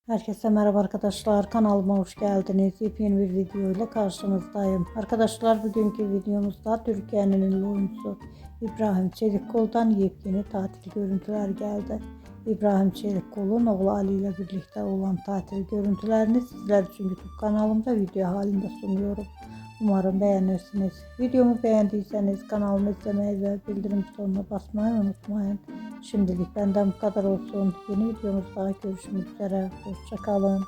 Herkese merhaba arkadaşlar. Kanalıma hoş geldiniz. Yepyeni bir video ile karşınızdayım. Arkadaşlar bugünkü videomuzda Türkiye'nin ünlü oyuncusu İbrahim Çelikkol'dan yepyeni tatil görüntüler geldi. İbrahim Çelikkol'un oğlu Ali ile birlikte olan tatil görüntülerini sizler için YouTube kanalımda video halinde sunuyorum. Umarım beğenirsiniz. Videomu beğendiyseniz kanalımı izlemeyi ve bildirim butonuna basmayı unutmayın. Şimdilik benden bu kadar olsun. Yeni videomuzda görüşmek üzere. Hoşça kalın.